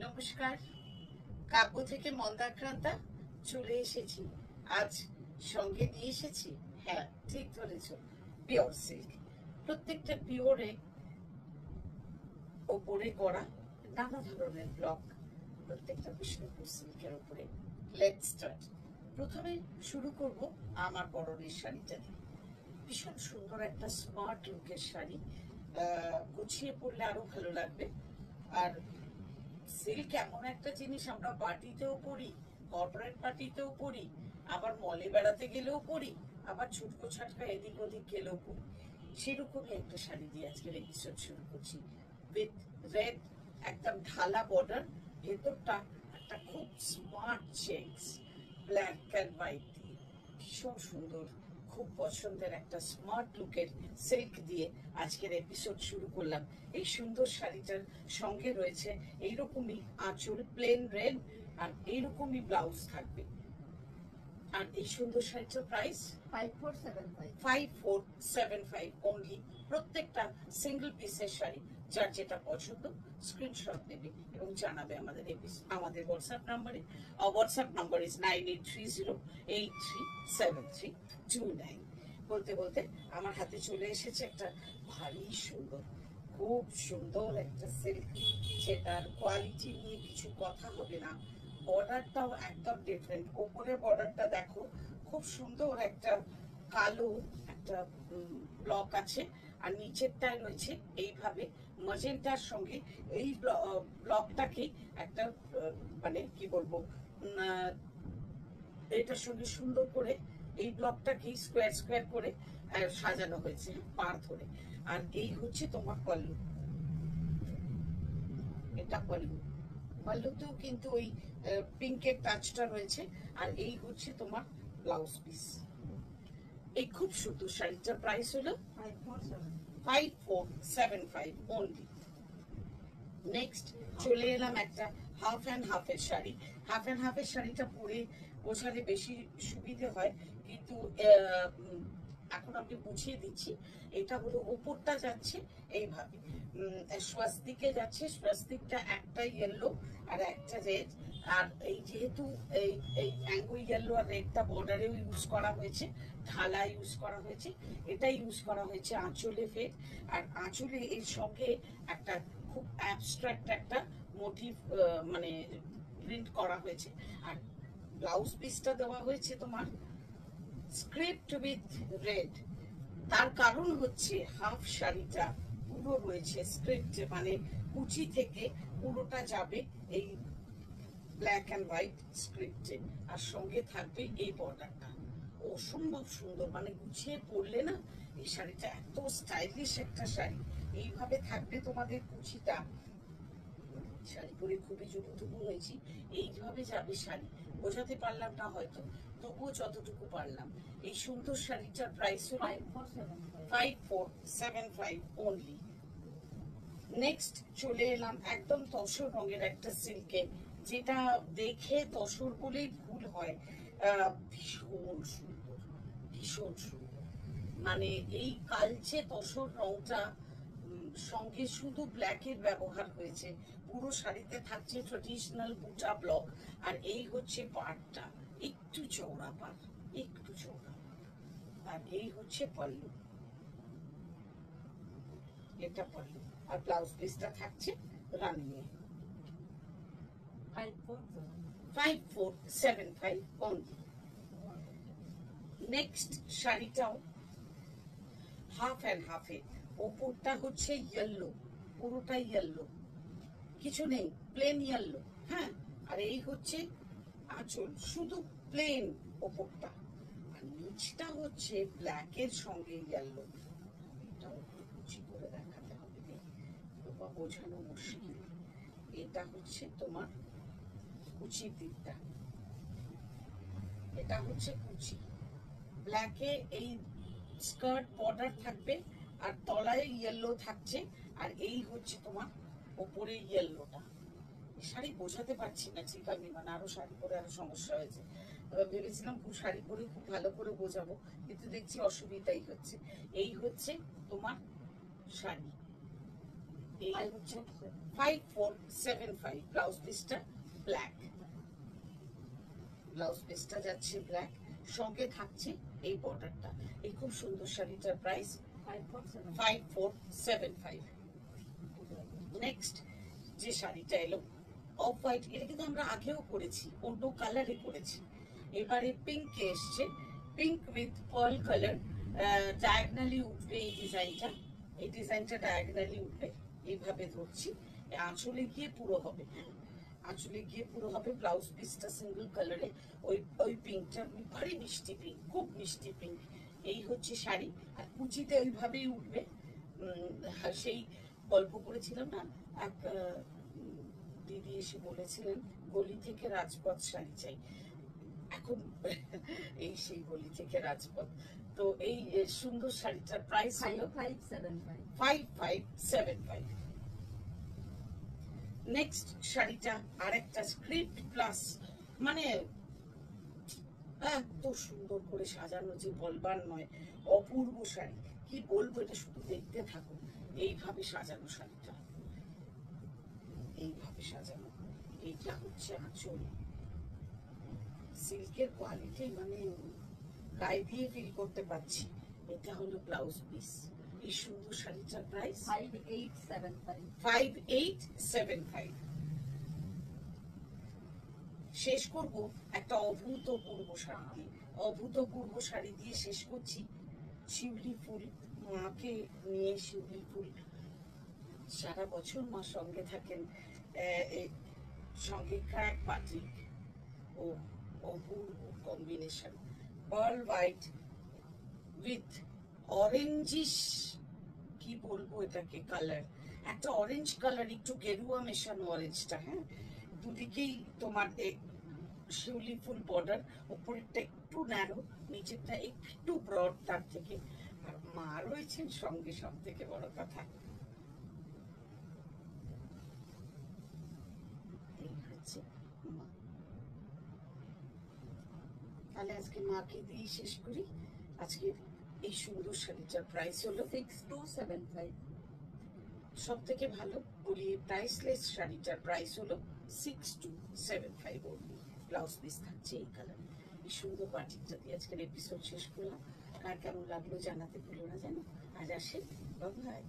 নমস্কার, কাব্য থেকে মন্দাক্রান্তা চলে এসেছি। আজ সঙ্গে নিয়ে এসেছি, হ্যাঁ ঠিক ধরেছ, পিওর সিল্ক। প্রত্যেকটা পিওরে ওপরে করা নানা ধরনের ব্লক, প্রত্যেকটা বিষ্ণুপুর সিল্কের ওপরে। Let's start. প্রথমে শুরু করব আমার পরনের শাড়িটা দিয়ে। ভীষণ সুন্দর একটা স্মার্ট লুকের শাড়ি, গুছিয়ে পরলে আরো ভালো লাগবে। আর সিল্ক এমন একটা জিনিস, আমরা পার্টিতেও পরি, কর্পোরেট পার্টিতেও পরি, আবার মলে বেড়াতে গেলেও পরি, আবার ছুটকো ছাটকা এদিক ওদিক গেলেও পরি। সেরকমই একটা শাড়ি দিয়ে আজকের এপিসোড শুরু করছি। উইথ রেড, একদম ঢালা বর্ডার, ভেতরটা একটা খুব smart checks, black and white দিয়ে ভীষণ সুন্দর, খুব পছন্দের একটা স্মার্ট লুকের সিল্ক দিয়ে আজকের এপিসোড শুরু করলাম। এই সুন্দর শাড়িটার সঙ্গে রয়েছে এইরকমই আঁচল, প্লেন রেড, আর এইরকমই ব্লাউজ থাকবে। আর এই সুন্দর শাড়িটার প্রাইস 5475 অনলি। প্রত্যেকটা সিঙ্গেল পিসের শাড়ি। যার যেটা পছন্দ স্ক্রিনশট নেবে এবং জানাবে আমাদের হোয়াটসঅ্যাপ নাম্বারে। WhatsApp number is 9830837329। বলতে বলতে আমার হাতে চলে এসেছে একটা ভারী সুন্দর, খুব সুন্দর একটা সিল্ক, যেটার কোয়ালিটি নিয়ে কিছু কথা হবে না। বর্ডারটাও একদম ডিফারেন্ট। ওপরের বর্ডারটা দেখো, খুব সুন্দর একটা কালো একটা ব্লক আছে, আর নিচেরটায় রয়েছে এইভাবে ম্যাজেন্টার সঙ্গে এই ব্লকটাকে একটা মানে কি বলবো, এটার সঙ্গে সুন্দর করে এই ব্লকটাকে স্কোয়ার স্কোয়ার করে সাজানো হয়েছে পার ধরে। আর এই হচ্ছে তোমার পল্লু, এটা পল্লু। পল্লুতেও কিন্তু ওই পিঙ্কের টাচটা রয়েছে। আর এই হচ্ছে তোমার ব্লাউজ পিস। এই খুব সুন্দর শাড়িটার প্রাইস হলো 5475 অনলি। নেক্সট চলে এলাম একটা হাফ অ্যান্ড হাফের শাড়ি। হাফ অ্যান্ড হাফের শাড়িটা পরে বোঝালে বেশি সুবিধে হয়, কিন্তু এখন আমি বুঝিয়ে দিচ্ছি। এটা হলো ওপরটা যাচ্ছে এইভাবে স্বাস্তিকে যাচ্ছে, স্বাস্তিকটা একটা ইয়েলো আর একটা রেড। আর এই যেহেতু এই এই অ্যাঙ্গো ইয়েলো আর রেডটা বর্ডারেও ইউজ করা হয়েছে, ঢালা ইউজ করা হয়েছে, এটা ইউজ করা হয়েছে আঁচলে ফের। আর আঁচলে এর সঙ্গে একটা খুব অ্যাবস্ট্রাক্ট একটা মোটিভ মানে প্রিন্ট করা হয়েছে। আর ব্লাউজ পিসটা দেওয়া হয়েছে তোমার স্ক্রিপ্ট উইথ রেড। তার কারণ হচ্ছে হাফ শাড়িটা পুরো রয়েছে স্ক্রিপ্টে, মানে কুচি থেকে পুরোটা যাবে এই ব্ল্যাক অ্যান্ড হোয়াইট স্ক্রিপ্টে, আর সঙ্গে থাকবে এই বর্ডারটা। অসম্ভব সুন্দর, মানে গুছিয়ে পরলে না এই শাড়িটা এত স্টাইলিশ একটা শাড়ি। এইভাবে থাকবে তোমাদের কুচিটা। শাড়ি পরে খুবই যুবতবু হয়েছি, এইভাবে যাবে শাড়ি। বোঝাতে পারলাম না হয়তো, তবুও যতটুকু পারলাম। এই সুন্দর শাড়িটার প্রাইস হলো 5475 অনলি। নেক্সট চলে এলাম একদম তসর রঙের একটা সিল্কে, যেটা দেখে তসর বলেই ভুল হয়। ভীষণ সুন্দর, ভীষণ সুন্দর। মানে এই কালচে তসর রংটা সঙ্গে শুধু ব্ল্যাকের ব্যবহার হয়েছে। পুরো শাড়িতে থাকছে ট্রেডিশনাল বুটা ব্লক। আর এই হচ্ছে পাড়টা, একটু চওড়া পাড়, একটু চওড়া। আর এই হচ্ছে পল্লু, এটা পল্লু। আর ব্লাউজ পিসটা থাকছে রানিয়ে 5475 অনলি। নেক্সট শাড়িটাও হাফ অ্যান্ড হাফে। ওপরটা হচ্ছে ইয়েলো, পুরোটাই ইয়েলো, কিছু নেই, প্লেন ইয়েলো। হ্যাঁ, আর এই হচ্ছে আঁচল, শুধু প্লেন ওপরটা। আর নিচটা হচ্ছে ব্ল্যাকের সঙ্গে ইয়েলো। এটা একটু কুচি করে দেখাতে হবে, বা বোঝানো মুশকিল। এটা হচ্ছে তোমার কুচির দিকটা, এটা হচ্ছে কুচি। ব্ল্যাকে এই স্কার্ট বর্ডার থাকবে, আর তলায় ইয়েলো থাকছে। আর এই হচ্ছে তোমার ওপরে ইয়েলোটা। শাড়ি বোঝাতে পারছি না ঠিক আমি, মানে আরো শাড়ি পরে আরো সমস্যা হয়েছে। ভেবেছিলাম খুব শাড়ি পরে খুব ভালো করে বোঝাবো, কিন্তু দেখছি অসুবিধাই হচ্ছে। এই হচ্ছে তোমার শাড়ি, এই হচ্ছে 5475। ব্লাউজ পিসটা ব্ল্যাক, ব্লাউজ পিসটা যাচ্ছে ব্ল্যাক, সঙ্গে থাকছে এই বর্ডারটা। এই খুব সুন্দর শাড়িটার প্রাইস 5475। নেক্সট যে শাড়িটা এলো অফ হোয়াইট, এটা কিন্তু আমরা আগেও করেছি, অন্য কালারে করেছি, এবারে পিঙ্কে এসছে, pink with pearl colour. Diagonally উঠবে এই ডিজাইনটা, এই ডিজাইনটা ডায়াগনালি উঠবে, এইভাবে ধরছি, আঁচলে গিয়ে পুরো হবে, আঁচলে গিয়ে পুরো হবে। ব্লাউজ পিসটা সিঙ্গেল কালারে, ওই ওই পিঙ্কটা ভারী মিষ্টি পিঙ্ক, খুব মিষ্টি পিঙ্ক। এই হচ্ছে শাড়ি, আর কুচিতে ওইভাবেই উঠবে। সেই গল্প করেছিলাম না, এক দিদি এসে বলেছিলেন গলি থেকে রাজপথ শাড়ি চাই, এখন এই সেই গলি থেকে রাজপথ। তো এই সুন্দর শাড়িটার প্রাইস হলো 5575। নেক্সট শাড়িটা আরেকটা স্ক্রিপ্ট প্লাস, মানে এত সুন্দর করে সাজানো যে বলবার নয়, অপূর্ব শাড়ি, কি বলবো, এটা শুধু দেখতে থাকো। এইভাবে সাজানো শাড়িটা, এইভাবে সাজানো, এইটা হচ্ছে আঁচল, সিল্কের কোয়ালিটি মানে গায়ে দিয়ে ফিল করতে পারছি। এটা হলো ব্লাউজ পিস। এই সুন্দর শাড়িটার প্রাইস 5875। শেষ করব একটা অভূতপূর্ব শাড়ি দিয়ে, অভূতপূর্ব শাড়ি দিয়ে শেষ করছি। শিউলি ফুল, মাকে নিয়ে শিউলি ফুল, সারা বছর মা সঙ্গে থাকেন, সঙ্গে ক্র্যাক বাটিক, ও অপূর্ব combination, pearl white with orangish, কি বলবো এটাকে, কালার একটা অরেঞ্জ কালার, একটু গেরুয়া মেশানো অরেঞ্জটা, হ্যাঁ, দুদিকেই তোমার শিউলি ফুল বর্ডার, উপরেরটা একটু ন্যারো, নিচেরটা একটু ব্রড, তার থেকে আর মা রয়েছেন সঙ্গে, সব থেকে বড় কথা। এই হচ্ছে মা। তাহলে আজকে মাকে দিয়ে শেষ করি। আজকে এই সুন্দর শাড়িটার প্রাইস হলো 6275। সব থেকে ভালো বলি, প্রাইসলেস শাড়িটার প্রাইস হলো 6275 অনলি। ব্লাউজ পিস থাকছে এই কালার। এই সুন্দর বাটিকটা দিয়ে আজকের এপিসোড শেষ করলাম। কার কেমন লাগলো জানাতে ভুলো না, জানো। আজ আসে, বাই।